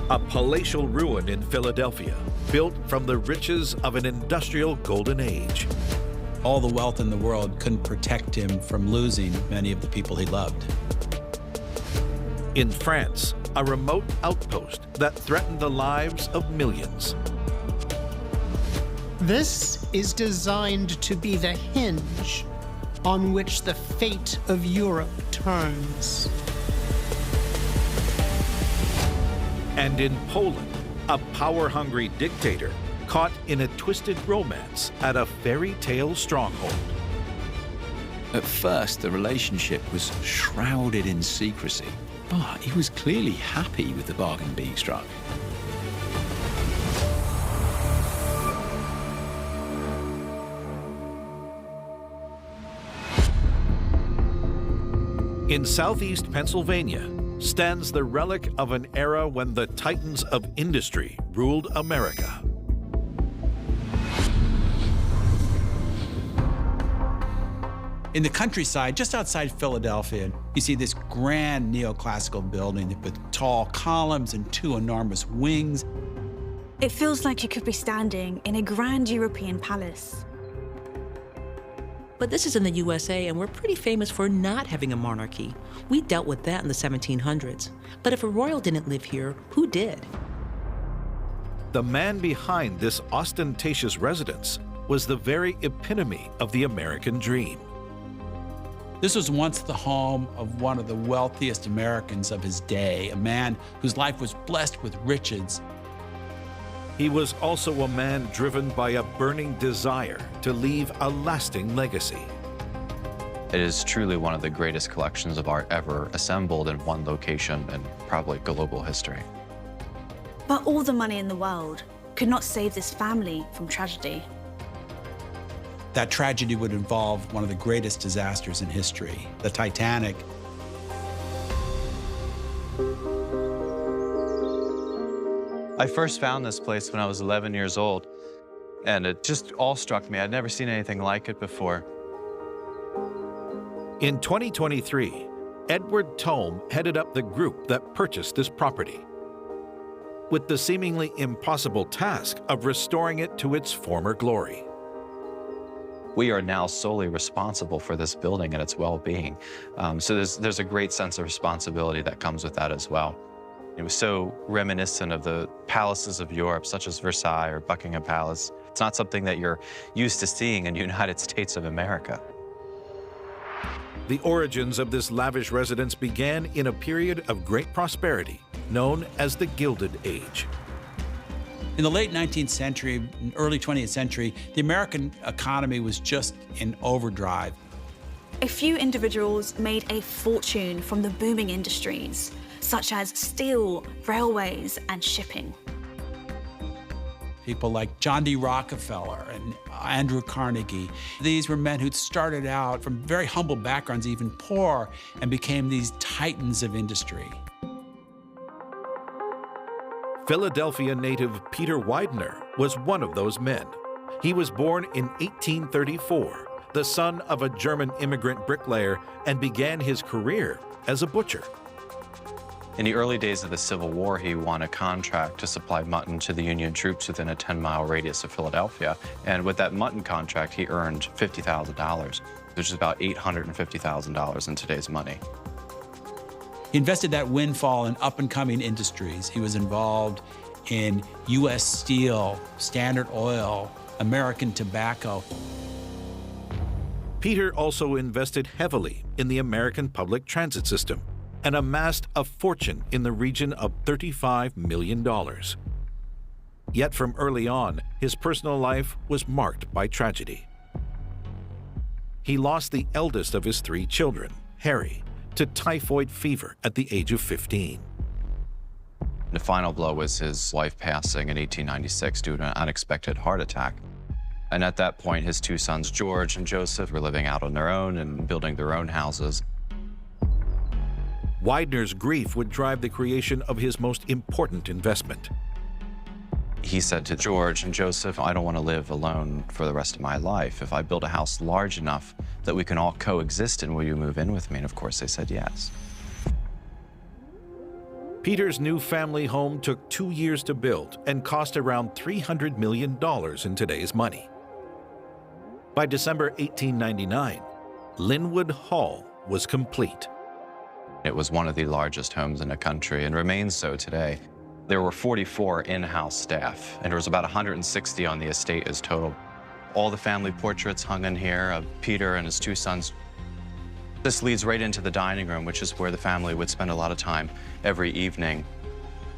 a palatial ruin in Philadelphia, built from the riches of an industrial golden age. All the wealth in the world couldn't protect him from losing many of the people he loved. In France, a remote outpost that threatened the lives of millions. This is designed to be the hinge on which the fate of Europe turns. And in Poland, a power-hungry dictator caught in a twisted romance at a fairy tale stronghold. At first, the relationship was shrouded in secrecy, but he was clearly happy with the bargain being struck. In southeast Pennsylvania stands the relic of an era when the titans of industry ruled America. In the countryside, just outside Philadelphia, you see this grand neoclassical building with tall columns and two enormous wings. It feels like you could be standing in a grand European palace. But this is in the USA, and we're pretty famous for not having a monarchy. We dealt with that in the 1700s. But if a royal didn't live here, who did? The man behind this ostentatious residence was the very epitome of the American dream. This was once the home of one of the wealthiest Americans of his day, a man whose life was blessed with riches. He was also a man driven by a burning desire to leave a lasting legacy. It is truly one of the greatest collections of art ever assembled in one location in probably global history. But all the money in the world could not save this family from tragedy. That tragedy would involve one of the greatest disasters in history, the Titanic. I first found this place when I was 11 years old, and it just all struck me. I'd never seen anything like it before. In 2023, Edward Tome headed up the group that purchased this property, with the seemingly impossible task of restoring it to its former glory. We are now solely responsible for this building and its well-being. So there's a great sense of responsibility that comes with that as well. It was so reminiscent of the palaces of Europe, such as Versailles or Buckingham Palace. It's not something that you're used to seeing in the United States of America. The origins of this lavish residence began in a period of great prosperity, known as the Gilded Age. In the late 19th century, early 20th century, the American economy was just in overdrive. A few individuals made a fortune from the booming industries, such as steel, railways, and shipping. People like John D. Rockefeller and Andrew Carnegie. These were men who'd started out from very humble backgrounds, even poor, and became these titans of industry. Philadelphia native Peter Widener was one of those men. He was born in 1834, the son of a German immigrant bricklayer, and began his career as a butcher. In the early days of the Civil War, he won a contract to supply mutton to the Union troops within a 10-mile radius of Philadelphia. And with that mutton contract, he earned $50,000, which is about $850,000 in today's money. He invested that windfall in up-and-coming industries. He was involved in U.S. Steel, Standard Oil, American Tobacco. Peter also invested heavily in the American public transit system and amassed a fortune in the region of $35 million. Yet from early on, his personal life was marked by tragedy. He lost the eldest of his three children, Harry, to typhoid fever at the age of 15. The final blow was his wife passing in 1896 due to an unexpected heart attack. And at that point, his two sons, George and Joseph, were living out on their own and building their own houses. Widener's grief would drive the creation of his most important investment. He said to George and Joseph, I don't want to live alone for the rest of my life. If I build a house large enough that we can all coexist in, will you move in with me? And of course they said yes. Peter's new family home took 2 years to build and cost around $300 million in today's money. By December 1899, Linwood Hall was complete. It was one of the largest homes in the country and remains so today. There were 44 in-house staff, and there was about 160 on the estate as total. All the family portraits hung in here of Peter and his 2 sons. This leads right into the dining room, which is where the family would spend a lot of time every evening.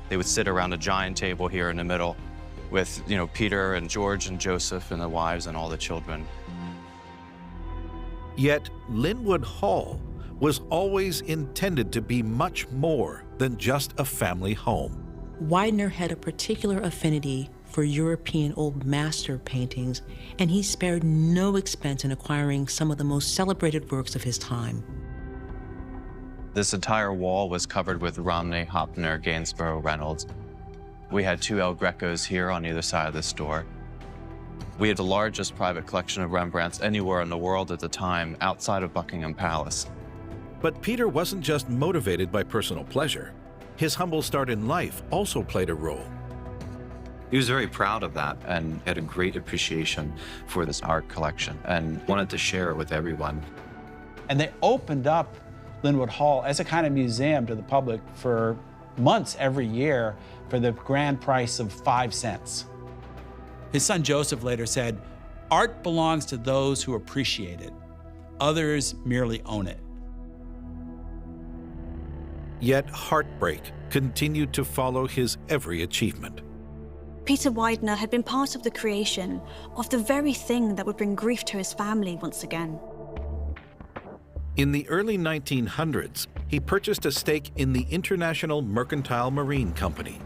They would sit around a giant table here in the middle with, Peter and George and Joseph and the wives and all the children. Yet Linwood Hall was always intended to be much more than just a family home. Widener had a particular affinity for European old master paintings, and he spared no expense in acquiring some of the most celebrated works of his time. This entire wall was covered with Romney, Hopner, Gainsborough, Reynolds. We had 2 El Grecos here on either side of this door. We had the largest private collection of Rembrandts anywhere in the world at the time, outside of Buckingham Palace. But Peter wasn't just motivated by personal pleasure. His humble start in life also played a role. He was very proud of that and had a great appreciation for this art collection and wanted to share it with everyone. And they opened up Linwood Hall as a kind of museum to the public for months every year for the grand price of 5 cents. His son Joseph later said, "Art belongs to those who appreciate it. Others merely own it." Yet heartbreak continued to follow his every achievement. Peter Widener had been part of the creation of the very thing that would bring grief to his family once again. In the early 1900s, he purchased a stake in the International Mercantile Marine Company.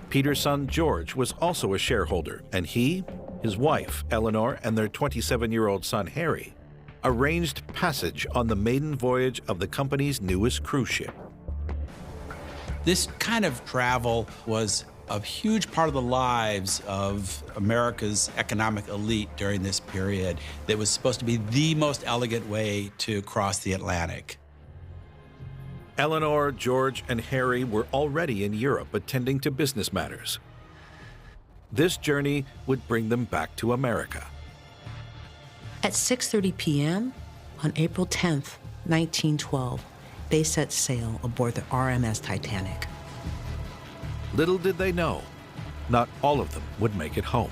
Peter's son George was also a shareholder, and he, his wife Eleanor, and their 27-year-old son Harry arranged passage on the maiden voyage of the company's newest cruise ship. This kind of travel was a huge part of the lives of America's economic elite during this period. That was supposed to be the most elegant way to cross the Atlantic. Eleanor, George, and Harry were already in Europe attending to business matters. This journey would bring them back to America. At 6:30 p.m. on April 10th, 1912, they set sail aboard the RMS Titanic. Little did they know, not all of them would make it home.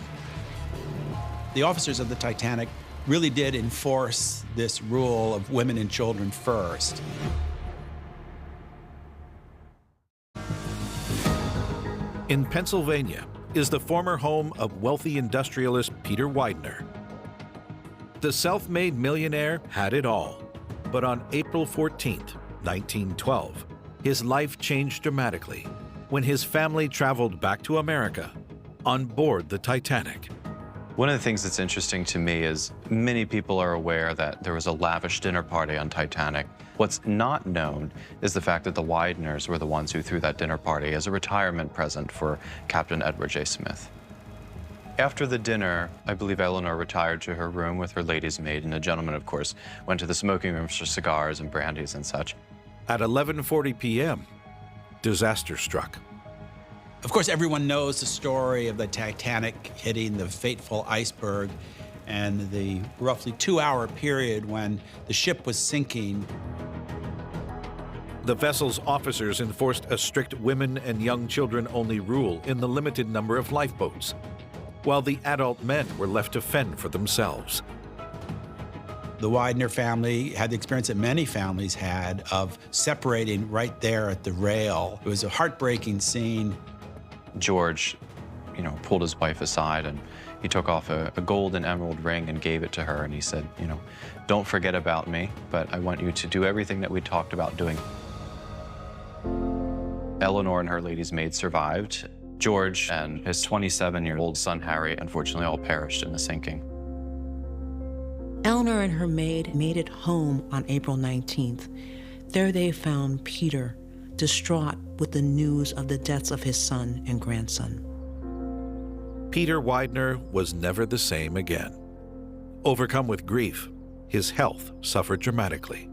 The officers of the Titanic really did enforce this rule of women and children first. In Pennsylvania is the former home of wealthy industrialist Peter Widener. The self-made millionaire had it all, but on April 14th, 1912, his life changed dramatically when his family traveled back to America on board the Titanic. One of the things that's interesting to me is many people are aware that there was a lavish dinner party on Titanic. What's not known is the fact that the Wideners were the ones who threw that dinner party as a retirement present for Captain Edward J. Smith. After the dinner, I believe Eleanor retired to her room with her lady's maid, and the gentleman, of course, went to the smoking room for cigars and brandies and such. At 11:40 p.m., disaster struck. Of course, everyone knows the story of the Titanic hitting the fateful iceberg and the roughly 2-hour period when the ship was sinking. The vessel's officers enforced a strict women and young children only rule in the limited number of lifeboats, while the adult men were left to fend for themselves. The Widener family had the experience that many families had of separating right there at the rail. It was a heartbreaking scene. George, pulled his wife aside and he took off a gold and emerald ring and gave it to her, and he said, don't forget about me, but I want you to do everything that we talked about doing. Eleanor and her lady's maid survived. George and his 27-year-old son Harry unfortunately all perished in the sinking. Eleanor and her maid made it home on April 19th. There they found Peter, distraught with the news of the deaths of his son and grandson. Peter Widener was never the same again. Overcome with grief, his health suffered dramatically.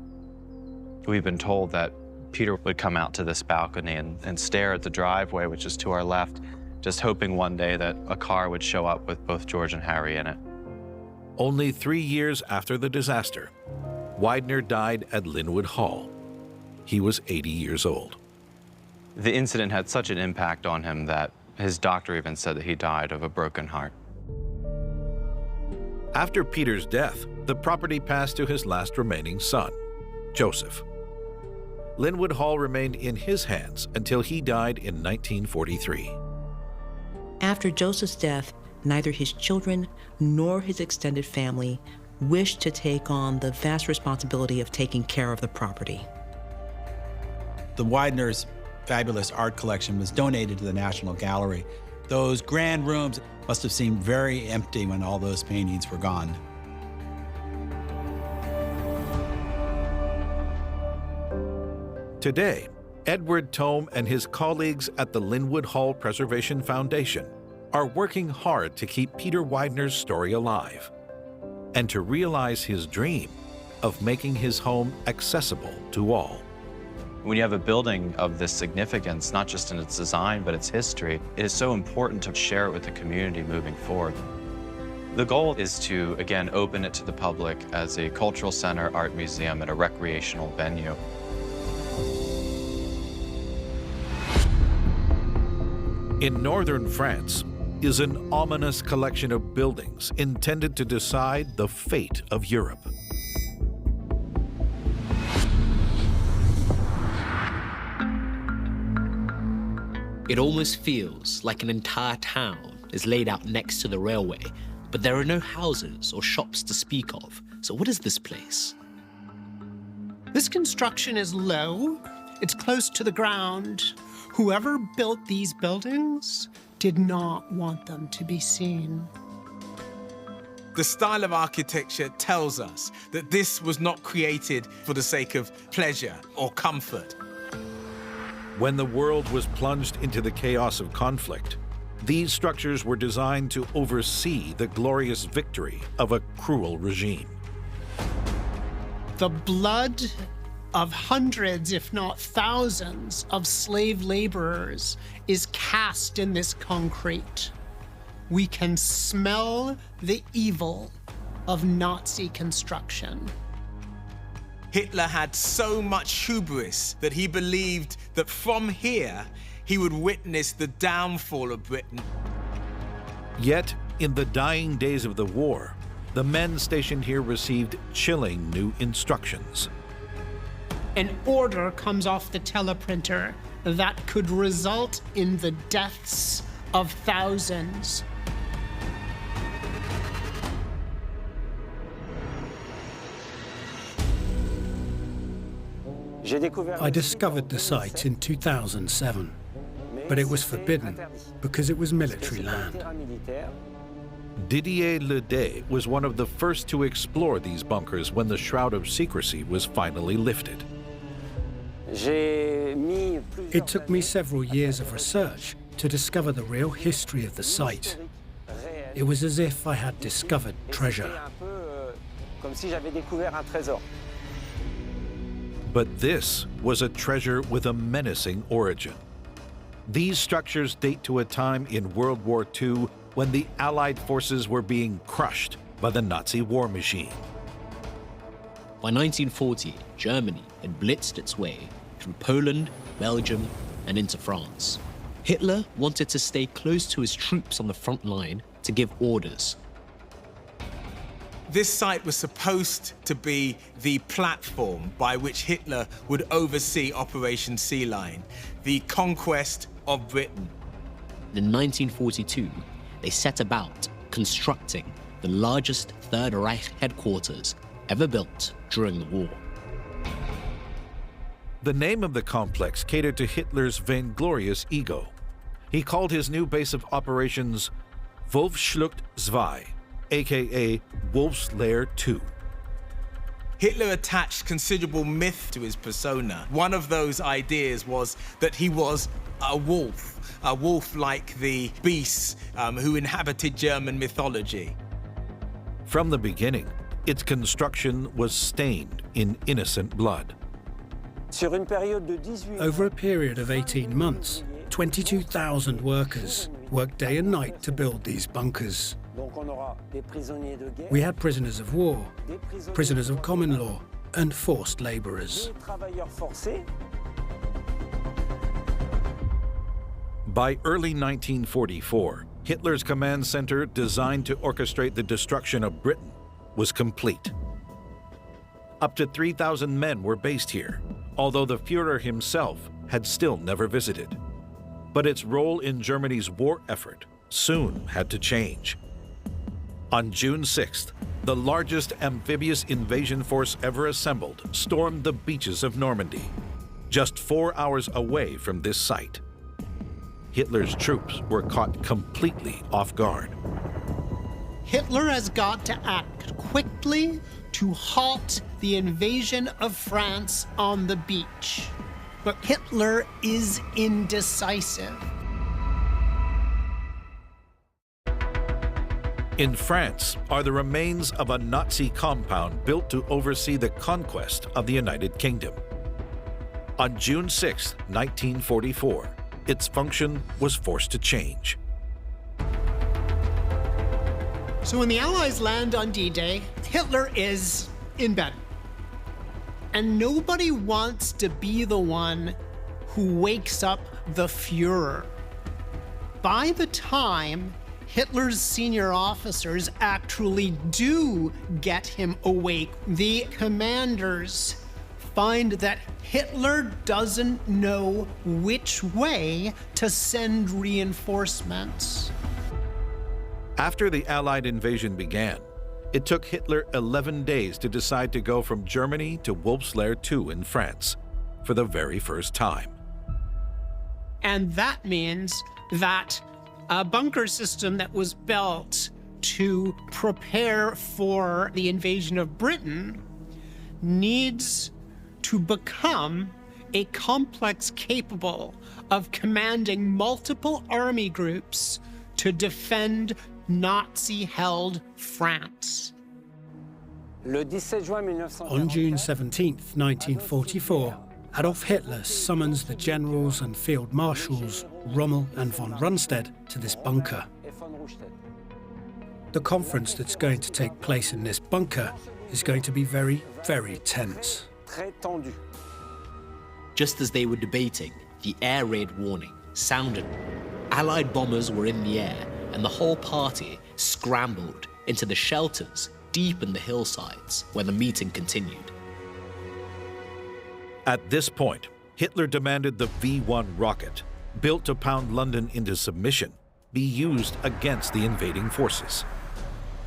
We've been told that Peter would come out to this balcony and stare at the driveway, which is to our left, just hoping one day that a car would show up with both George and Harry in it. Only 3 years after the disaster, Widener died at Linwood Hall. He was 80 years old. The incident had such an impact on him that his doctor even said that he died of a broken heart. After Peter's death, the property passed to his last remaining son, Joseph. Linwood Hall remained in his hands until he died in 1943. After Joseph's death, neither his children nor his extended family wished to take on the vast responsibility of taking care of the property. The Widener's fabulous art collection was donated to the National Gallery. Those grand rooms must have seemed very empty when all those paintings were gone. Today, Edward Tome and his colleagues at the Linwood Hall Preservation Foundation are working hard to keep Peter Widener's story alive and to realize his dream of making his home accessible to all. When you have a building of this significance, not just in its design, but its history, it is so important to share it with the community moving forward. The goal is to, again, open it to the public as a cultural center, art museum, and a recreational venue. In northern France is an ominous collection of buildings intended to decide the fate of Europe. It almost feels like an entire town is laid out next to the railway, but there are no houses or shops to speak of. So what is this place? This construction is low. It's close to the ground. Whoever built these buildings did not want them to be seen. The style of architecture tells us that this was not created for the sake of pleasure or comfort. When the world was plunged into the chaos of conflict, these structures were designed to oversee the glorious victory of a cruel regime. The blood of hundreds, if not thousands, of slave laborers is cast in this concrete. We can smell the evil of Nazi construction. Hitler had so much hubris that he believed that from here he would witness the downfall of Britain. Yet, in the dying days of the war, the men stationed here received chilling new instructions. An order comes off the teleprinter that could result in the deaths of thousands. I discovered the site in 2007, but it was forbidden because it was military land. Didier Ledet was one of the first to explore these bunkers when the shroud of secrecy was finally lifted. It took me several years of research to discover the real history of the site. It was as if I had discovered treasure. But this was a treasure with a menacing origin. These structures date to a time in World War II when the Allied forces were being crushed by the Nazi war machine. By 1940, Germany had blitzed its way through Poland, Belgium, and into France. Hitler wanted to stay close to his troops on the front line to give orders. This site was supposed to be the platform by which Hitler would oversee Operation Sea Lion, the conquest of Britain. In 1942, they set about constructing the largest Third Reich headquarters ever built during the war. The name of the complex catered to Hitler's vainglorious ego. He called his new base of operations Wolfsschlucht II, aka Wolf's Lair 2. Hitler attached considerable myth to his persona. One of those ideas was that he was a wolf like the beasts who inhabited German mythology. From the beginning, its construction was stained in innocent blood. Over a period of 18 months, 22,000 workers worked day and night to build these bunkers. We had prisoners of war, prisoners of common law, and forced laborers. By early 1944, Hitler's command center, designed to orchestrate the destruction of Britain, was complete. Up to 3,000 men were based here, although the Führer himself had still never visited. But its role in Germany's war effort soon had to change. On June 6th, the largest amphibious invasion force ever assembled stormed the beaches of Normandy, just 4 hours away from this site. Hitler's troops were caught completely off guard. Hitler has got to act quickly to halt the invasion of France on the beach. But Hitler is indecisive. In France are the remains of a Nazi compound built to oversee the conquest of the United Kingdom. On June 6, 1944, its function was forced to change. So when the Allies land on D-Day, Hitler is in bed. And nobody wants to be the one who wakes up the Führer. By the time Hitler's senior officers actually do get him awake, the commanders find that Hitler doesn't know which way to send reinforcements. After the Allied invasion began, it took Hitler 11 days to decide to go from Germany to WWII II in France for the very first time. And that means that a bunker system that was built to prepare for the invasion of Britain needs to become a complex capable of commanding multiple army groups to defend Nazi-held France. On June 17, 1944, Adolf Hitler summons the generals and field marshals Rommel and von Rundstedt to this bunker. The conference that's going to take place in this bunker is going to be very, very tense. Just as they were debating, the air raid warning sounded. Allied bombers were in the air, and the whole party scrambled into the shelters deep in the hillsides where the meeting continued. At this point, Hitler demanded the V-1 rocket, built to pound London into submission, be used against the invading forces.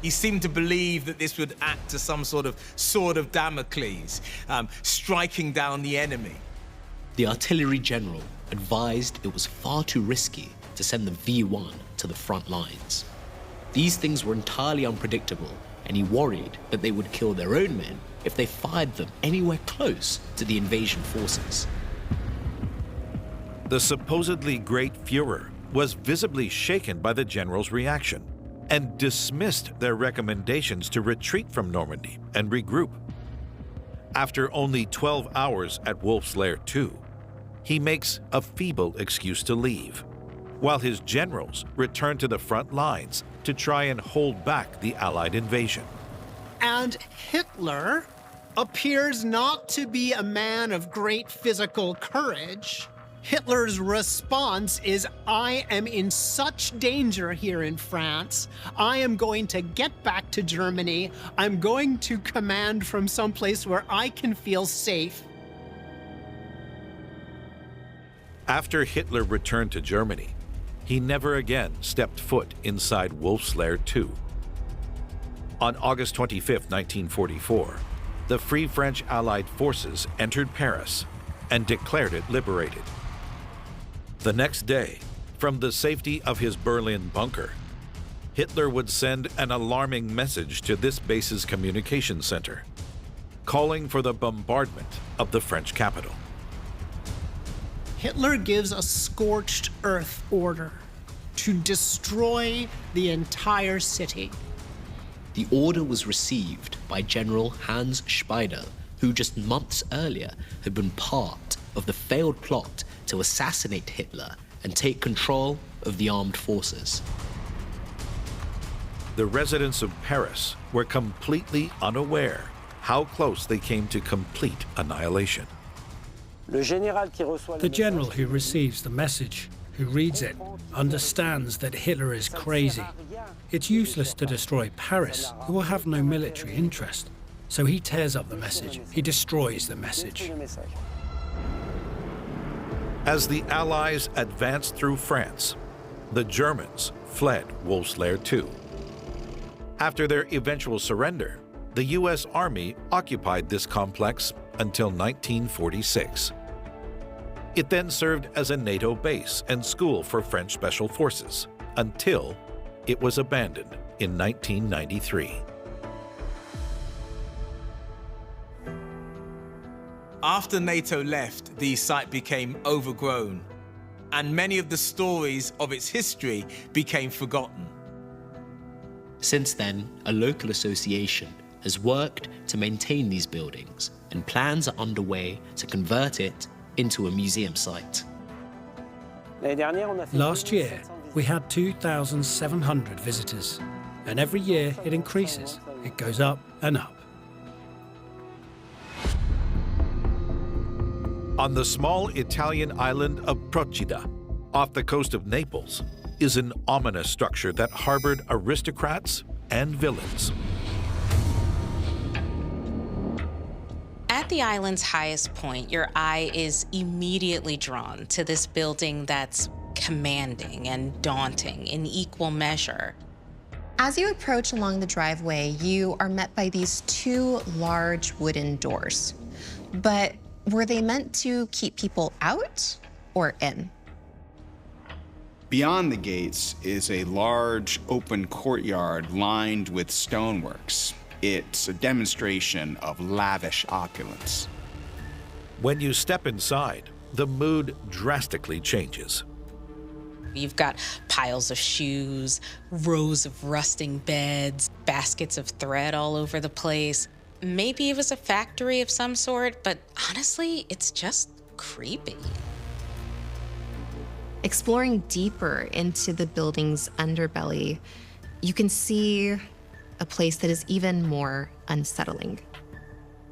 He seemed to believe that this would act as some sort of sword of Damocles, striking down the enemy. The artillery general advised it was far too risky to send the V-1 to the front lines. These things were entirely unpredictable, and he worried that they would kill their own men if they fired them anywhere close to the invasion forces. The supposedly great Führer was visibly shaken by the general's reaction and dismissed their recommendations to retreat from Normandy and regroup. After only 12 hours at WWII II, he makes a feeble excuse to leave, while his generals return to the front lines to try and hold back the Allied invasion. And Hitler appears not to be a man of great physical courage. Hitler's response is, I am in such danger here in France. I am going to get back to Germany. I'm going to command from someplace where I can feel safe. After Hitler returned to Germany, he never again stepped foot inside WWII II. On August 25, 1944, the Free French Allied forces entered Paris and declared it liberated. The next day, from the safety of his Berlin bunker, Hitler would send an alarming message to this base's communication center, calling for the bombardment of the French capital. Hitler gives a scorched earth order to destroy the entire city. The order was received by General Hans Speider who just months earlier had been part of the failed plot to assassinate Hitler and take control of the armed forces. The residents of Paris were completely unaware how close they came to complete annihilation. The general who receives the message, who reads it, understands that Hitler is crazy. It's useless to destroy Paris, who will have no military interest. So he tears up the message. He destroys the message. As the Allies advanced through France, the Germans fled Wolfslair too. After their eventual surrender, the U.S. Army occupied this complex until 1946. It then served as a NATO base and school for French Special Forces until it was abandoned in 1993. After NATO left, the site became overgrown, and many of the stories of its history became forgotten. Since then, a local association has worked to maintain these buildings, and plans are underway to convert it into a museum site. Last year, we had 2,700 visitors, and every year it increases. It goes up and up. On the small Italian island of Procida, off the coast of Naples, is an ominous structure that harbored aristocrats and villains. At the island's highest point, your eye is immediately drawn to this building that's commanding and daunting in equal measure. As you approach along the driveway, you are met by these two large wooden doors. But were they meant to keep people out or in? Beyond the gates is a large open courtyard lined with stoneworks. It's a demonstration of lavish opulence. When you step inside, the mood drastically changes. You've got piles of shoes, rows of rusting beds, baskets of thread all over the place. Maybe it was a factory of some sort, but honestly, it's just creepy. Exploring deeper into the building's underbelly, you can see a place that is even more unsettling.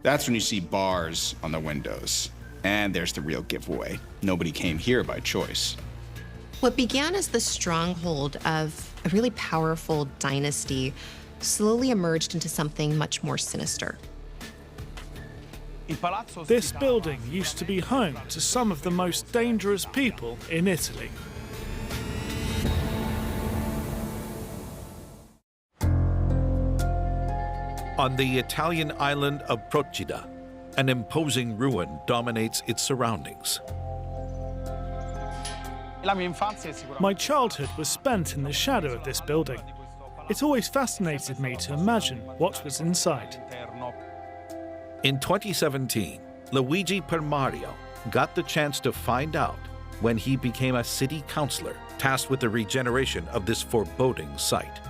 That's when you see bars on the windows. And there's the real giveaway. Nobody came here by choice. What began as the stronghold of a really powerful dynasty slowly emerged into something much more sinister. This building used to be home to some of the most dangerous people in Italy. On the Italian island of Procida, an imposing ruin dominates its surroundings. My childhood was spent in the shadow of this building. It always fascinated me to imagine what was inside. In 2017, Luigi Permario got the chance to find out when he became a city councilor tasked with the regeneration of this foreboding site.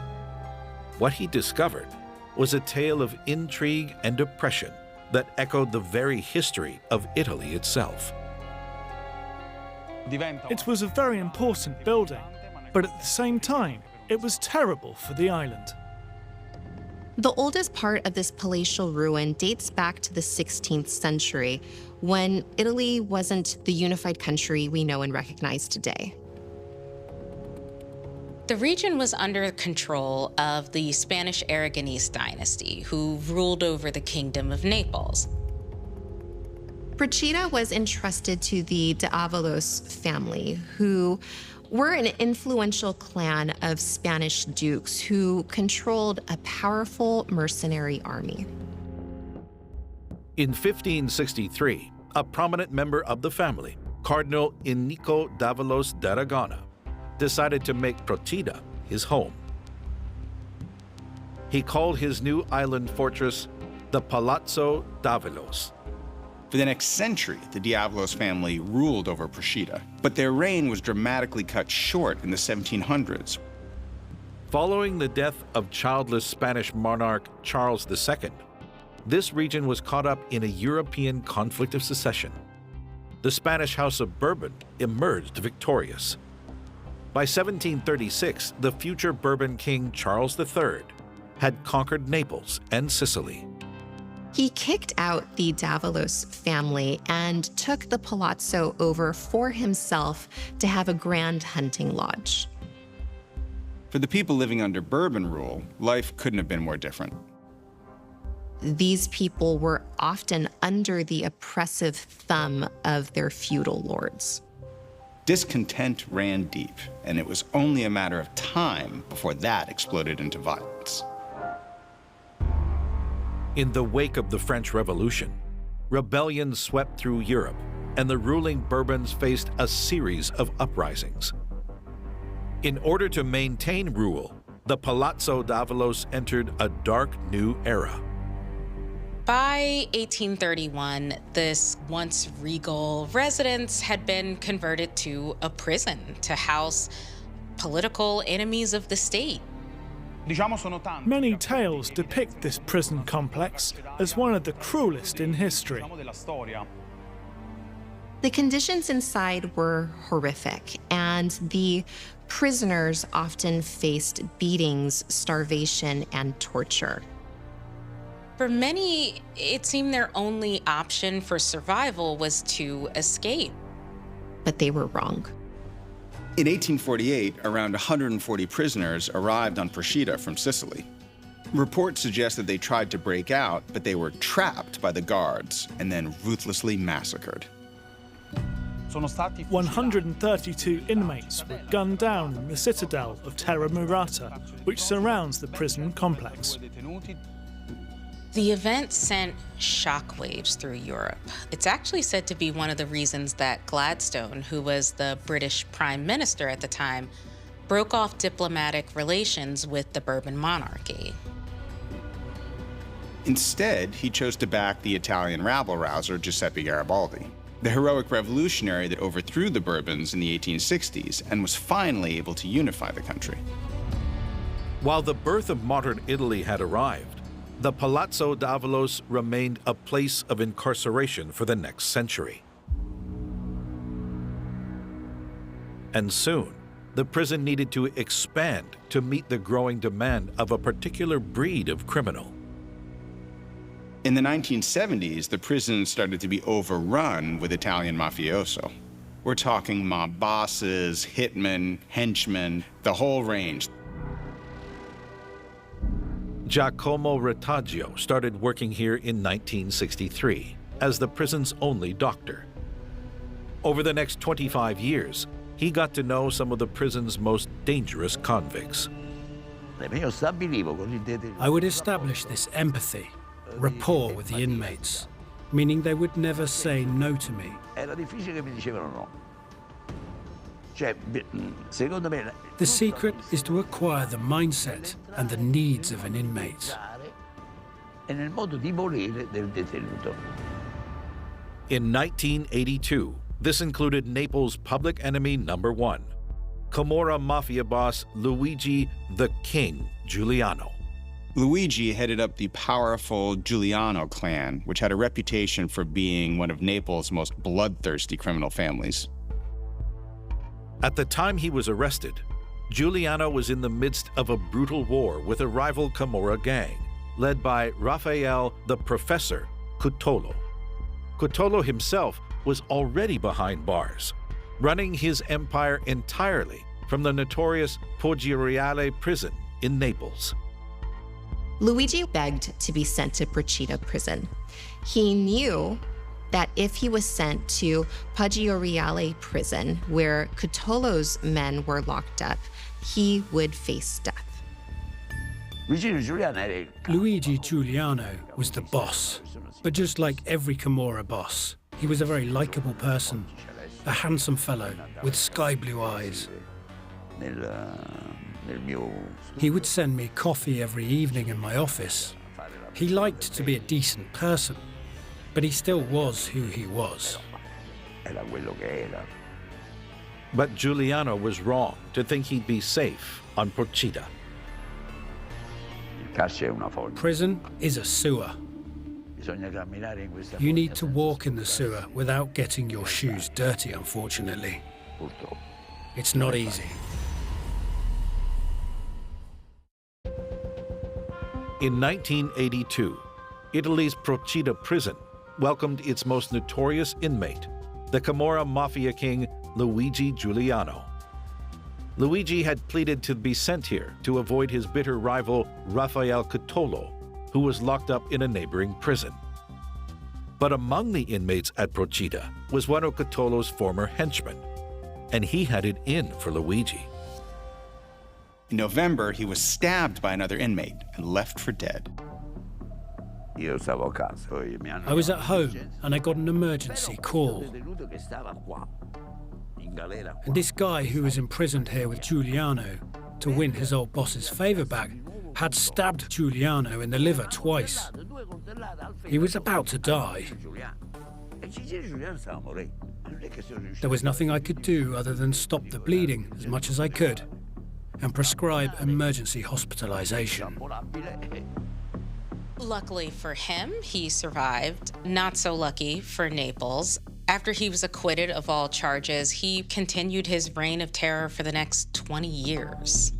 What he discovered was a tale of intrigue and oppression that echoed the very history of Italy itself. It was a very important building, but at the same time, it was terrible for the island. The oldest part of this palatial ruin dates back to the 16th century, when Italy wasn't the unified country we know and recognize today. The region was under control of the Spanish Aragonese dynasty, who ruled over the Kingdom of Naples. Procida was entrusted to the D'Avalos family, who were an influential clan of Spanish dukes who controlled a powerful mercenary army. In 1563, a prominent member of the family, Cardinal Inigo d'Avalos d'Aragona, decided to make Procida his home. He called his new island fortress the Palazzo d'Avalos. For the next century, the D'Avalos family ruled over Procida, but their reign was dramatically cut short in the 1700s. Following the death of childless Spanish monarch Charles II, this region was caught up in a European conflict of secession. The Spanish House of Bourbon emerged victorious. By 1736, the future Bourbon king Charles III had conquered Naples and Sicily. He kicked out the Davalos family and took the palazzo over for himself to have a grand hunting lodge. For the people living under Bourbon rule, life couldn't have been more different. These people were often under the oppressive thumb of their feudal lords. Discontent ran deep, and it was only a matter of time before that exploded into violence. In the wake of the French Revolution, rebellions swept through Europe, and the ruling Bourbons faced a series of uprisings. In order to maintain rule, the Palazzo Davalos entered a dark new era. By 1831, this once regal residence had been converted to a prison to house political enemies of the state. Many tales depict this prison complex as one of the cruelest in history. The conditions inside were horrific, and the prisoners often faced beatings, starvation, and torture. For many, it seemed their only option for survival was to escape. But they were wrong. In 1848, around 140 prisoners arrived on Procida from Sicily. Reports suggest that they tried to break out, but they were trapped by the guards and then ruthlessly massacred. 132 inmates were gunned down in the citadel of Terra Murata, which surrounds the prison complex. The event sent shockwaves through Europe. It's actually said to be one of the reasons that Gladstone, who was the British Prime Minister at the time, broke off diplomatic relations with the Bourbon monarchy. Instead, he chose to back the Italian rabble-rouser Giuseppe Garibaldi, the heroic revolutionary that overthrew the Bourbons in the 1860s and was finally able to unify the country. While the birth of modern Italy had arrived, the Palazzo Davalos remained a place of incarceration for the next century. And soon, the prison needed to expand to meet the growing demand of a particular breed of criminal. In the 1970s, the prison started to be overrun with Italian mafioso. We're talking mob bosses, hitmen, henchmen, the whole range. Giacomo Retaggio started working here in 1963 as the prison's only doctor. Over the next 25 years, he got to know some of the prison's most dangerous convicts. I would establish this empathy, rapport with the inmates, meaning they would never say no to me. The secret is to acquire the mindset and the needs of an inmate. In 1982, this included Naples' public enemy #1, Camorra mafia boss Luigi the King Giuliano. Luigi headed up the powerful Giuliano clan, which had a reputation for being one of Naples' most bloodthirsty criminal families. At the time he was arrested, Giuliano was in the midst of a brutal war with a rival Camorra gang, led by Raphael the Professor Cutolo. Cutolo himself was already behind bars, running his empire entirely from the notorious Poggiariale prison in Naples. Luigi begged to be sent to Procida prison. He knew that if he was sent to Poggiariale prison, where Cutolo's men were locked up, he would face death. Luigi Giuliano was the boss, but just like every Camorra boss, he was a very likable person, a handsome fellow with sky blue eyes. He would send me coffee every evening in my office. He liked to be a decent person, but he still was who he was. But Giuliano was wrong to think he'd be safe on Procida. Prison is a sewer. You need to walk in the sewer without getting your shoes dirty, unfortunately. It's not easy. In 1982, Italy's Procida prison welcomed its most notorious inmate, the Camorra mafia king Luigi Giuliano. Luigi had pleaded to be sent here to avoid his bitter rival Raffaele Cotolo, who was locked up in a neighboring prison. But among the inmates at Procida was one of Cotolo's former henchmen, and he had it in for Luigi. In November, he was stabbed by another inmate and left for dead. I was at home and I got an emergency call. And this guy who was imprisoned here with Giuliano to win his old boss's favor back had stabbed Giuliano in the liver twice. He was about to die. There was nothing I could do other than stop the bleeding as much as I could and prescribe emergency hospitalization. Luckily for him, he survived. Not so lucky for Naples. After he was acquitted of all charges, he continued his reign of terror for the next 20 years.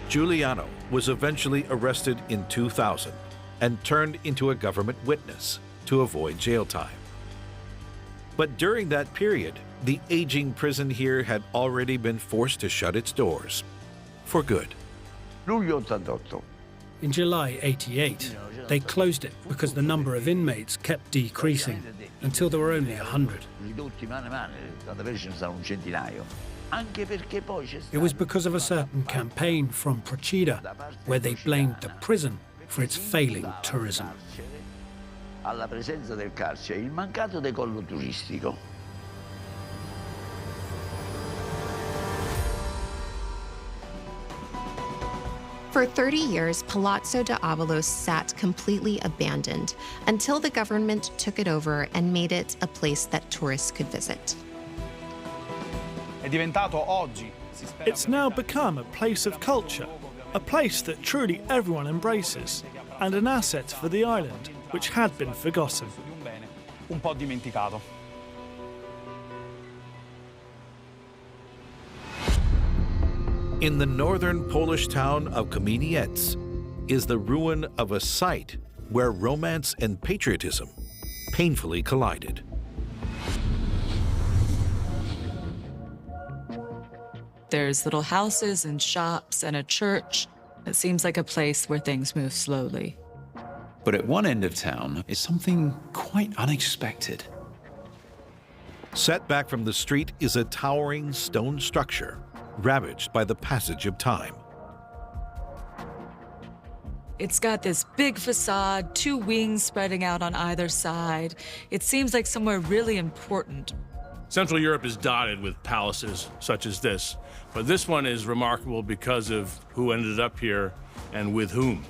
Giuliano was eventually arrested in 2000 and turned into a government witness to avoid jail time. But during that period, the aging prison here had already been forced to shut its doors for good. In July '88, they closed it because the number of inmates kept decreasing until there were only 100. It was because of a certain campaign from Procida where they blamed the prison for its failing tourism. For 30 years, Palazzo d'Avalos sat completely abandoned until the government took it over and made it a place that tourists could visit. It's now become a place of culture, a place that truly everyone embraces, and an asset for the island, which had been forgotten. In the northern Polish town of Kamieniec is the ruin of a site where romance and patriotism painfully collided. There's little houses and shops and a church. It seems like a place where things move slowly. But at one end of town is something quite unexpected. Set back from the street is a towering stone structure ravaged by the passage of time. It's got this big facade, 2 wings spreading out on either side. It seems like somewhere really important. Central Europe is dotted with palaces such as this, but this one is remarkable because of who ended up here and with whom.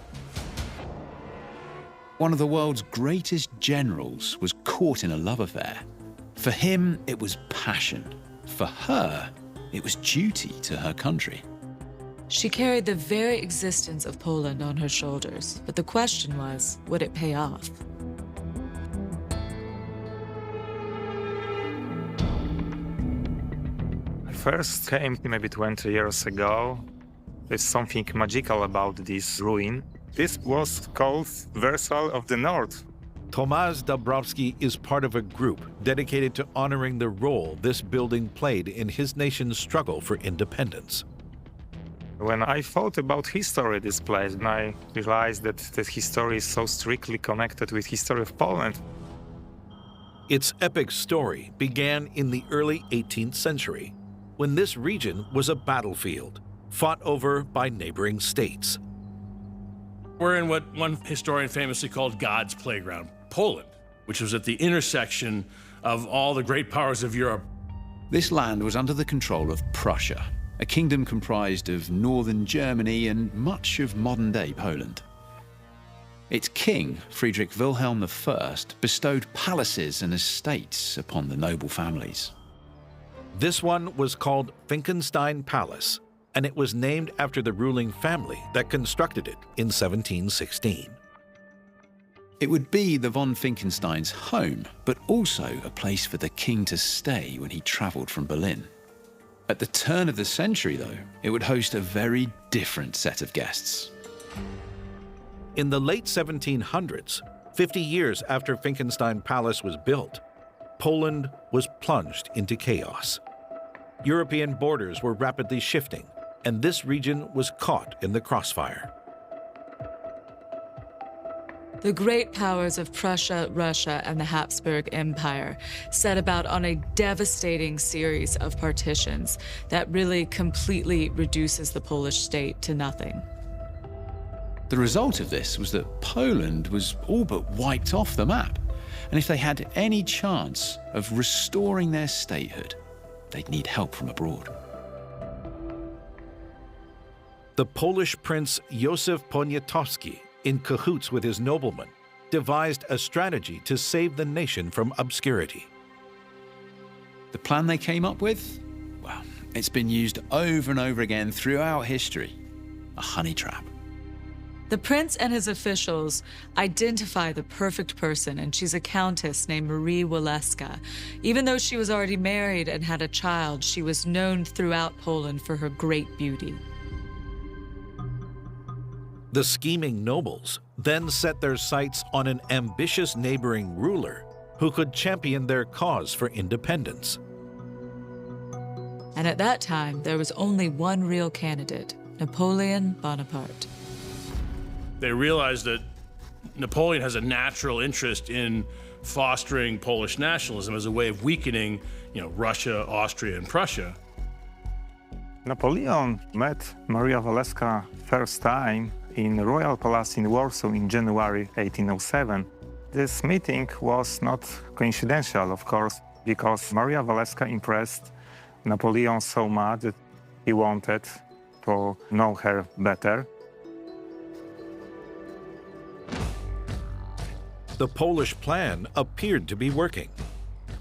One of the world's greatest generals was caught in a love affair. For him, it was passion. For her, it was duty to her country. She carried the very existence of Poland on her shoulders, but the question was, would it pay off? I first came maybe 20 years ago. There's something magical about this ruin. This was called Versailles of the North. Tomasz Dabrowski is part of a group dedicated to honoring the role this building played in his nation's struggle for independence. When I thought about history of this place, I realized that the history is so strictly connected with history of Poland. Its epic story began in the early 18th century, when this region was a battlefield, fought over by neighboring states. We're in what one historian famously called God's playground, Poland, which was at the intersection of all the great powers of Europe. This land was under the control of Prussia, a kingdom comprised of northern Germany and much of modern-day Poland. Its king, Friedrich Wilhelm I, bestowed palaces and estates upon the noble families. This one was called Finkenstein Palace, and it was named after the ruling family that constructed it in 1716. It would be the von Finckenstein's home, but also a place for the king to stay when he travelled from Berlin. At the turn of the century, though, it would host a very different set of guests. In the late 1700s, 50 years after Finckenstein Palace was built, Poland was plunged into chaos. European borders were rapidly shifting, and this region was caught in the crossfire. The great powers of Prussia, Russia, and the Habsburg Empire set about on a devastating series of partitions that really completely reduces the Polish state to nothing. The result of this was that Poland was all but wiped off the map, and if they had any chance of restoring their statehood, they'd need help from abroad. The Polish prince Józef Poniatowski, in cahoots with his noblemen, devised a strategy to save the nation from obscurity. The plan they came up with? Well, it's been used over and over again throughout history. A honey trap. The prince and his officials identify the perfect person, and she's a countess named Marie Waleska. Even though she was already married and had a child, she was known throughout Poland for her great beauty. The scheming nobles then set their sights on an ambitious neighboring ruler who could champion their cause for independence. And at that time, there was only one real candidate, Napoleon Bonaparte. They realized that Napoleon has a natural interest in fostering Polish nationalism as a way of weakening, Russia, Austria, and Prussia. Napoleon met Maria Waleska first time in the Royal Palace in Warsaw in January 1807. This meeting was not coincidental, of course, because Maria Waleska impressed Napoleon so much that he wanted to know her better. The Polish plan appeared to be working.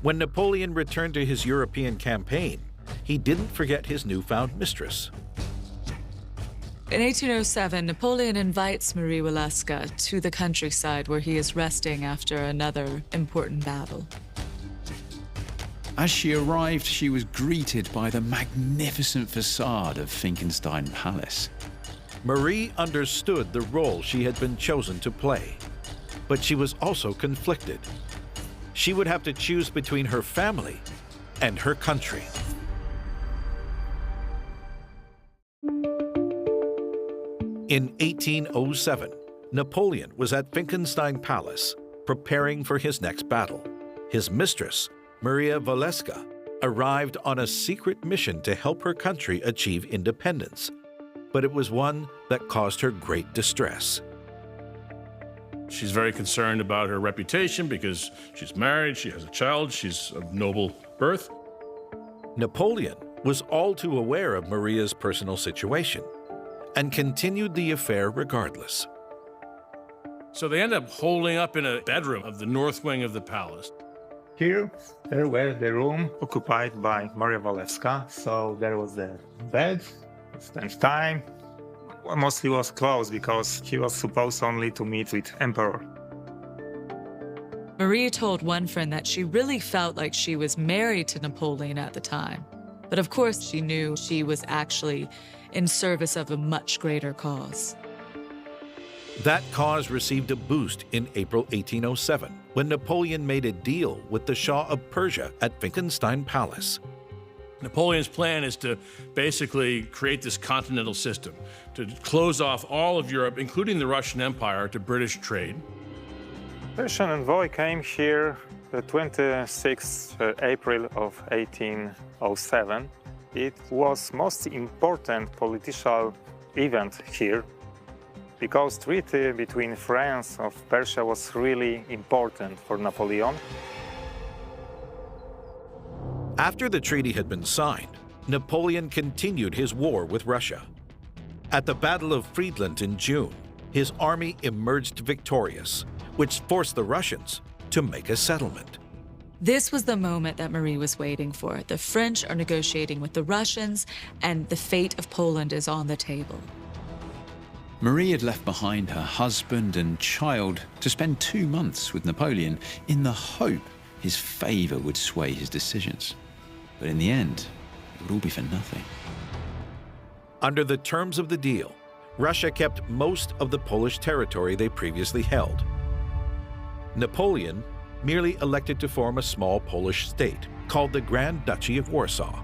When Napoleon returned to his European campaign, he didn't forget his newfound mistress. In 1807, Napoleon invites Marie Waleska to the countryside where he is resting after another important battle. As she arrived, she was greeted by the magnificent facade of Finckenstein Palace. Marie understood the role she had been chosen to play, but she was also conflicted. She would have to choose between her family and her country. In 1807, Napoleon was at Finckenstein Palace, preparing for his next battle. His mistress, Maria Waleska, arrived on a secret mission to help her country achieve independence, but it was one that caused her great distress. She's very concerned about her reputation because she's married, she has a child, she's of noble birth. Napoleon was all too aware of Maria's personal situation and continued the affair regardless. So they end up holding up in a bedroom of the north wing of the palace. Here, there were the room occupied by Maria Waleska, so there was the bed, spent time. Mostly was closed because he was supposed only to meet with Emperor. Marie told one friend that she really felt like she was married to Napoleon at the time. But of course, she knew she was actually in service of a much greater cause. That cause received a boost in April 1807, when Napoleon made a deal with the Shah of Persia at Finckenstein Palace. Napoleon's plan is to basically create this continental system, to close off all of Europe, including the Russian Empire, to British trade. Persian envoy came here the 26th April of 1807. It was most important political event here because treaty between France and Persia was really important for Napoleon. After the treaty had been signed, Napoleon continued his war with Russia. At the Battle of Friedland in June, his army emerged victorious, which forced the Russians to make a settlement. This was the moment that Marie was waiting for. The French are negotiating with the Russians, and the fate of Poland is on the table. Marie had left behind her husband and child to spend 2 months with Napoleon in the hope his favour would sway his decisions. But in the end, it would all be for nothing. Under the terms of the deal, Russia kept most of the Polish territory they previously held. Napoleon merely elected to form a small Polish state called the Grand Duchy of Warsaw.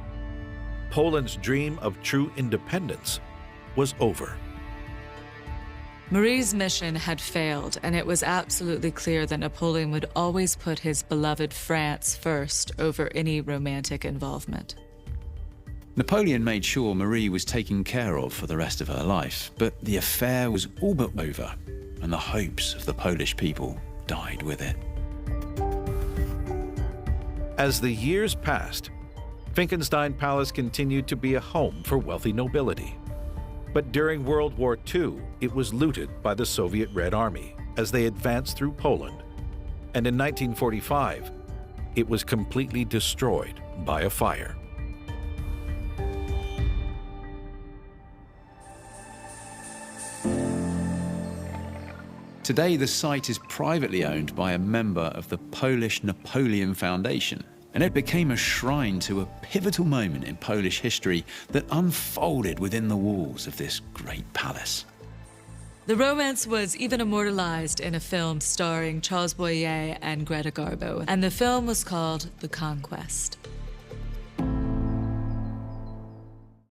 Poland's dream of true independence was over. Marie's mission had failed, and it was absolutely clear that Napoleon would always put his beloved France first over any romantic involvement. Napoleon made sure Marie was taken care of for the rest of her life, but the affair was all but over, and the hopes of the Polish people died with it. As the years passed, Finkenstein Palace continued to be a home for wealthy nobility. But during World War II, it was looted by the Soviet Red Army as they advanced through Poland. And in 1945, it was completely destroyed by a fire. Today, the site is privately owned by a member of the Polish Napoleon Foundation, and it became a shrine to a pivotal moment in Polish history that unfolded within the walls of this great palace. The romance was even immortalized in a film starring Charles Boyer and Greta Garbo, and the film was called The Conquest.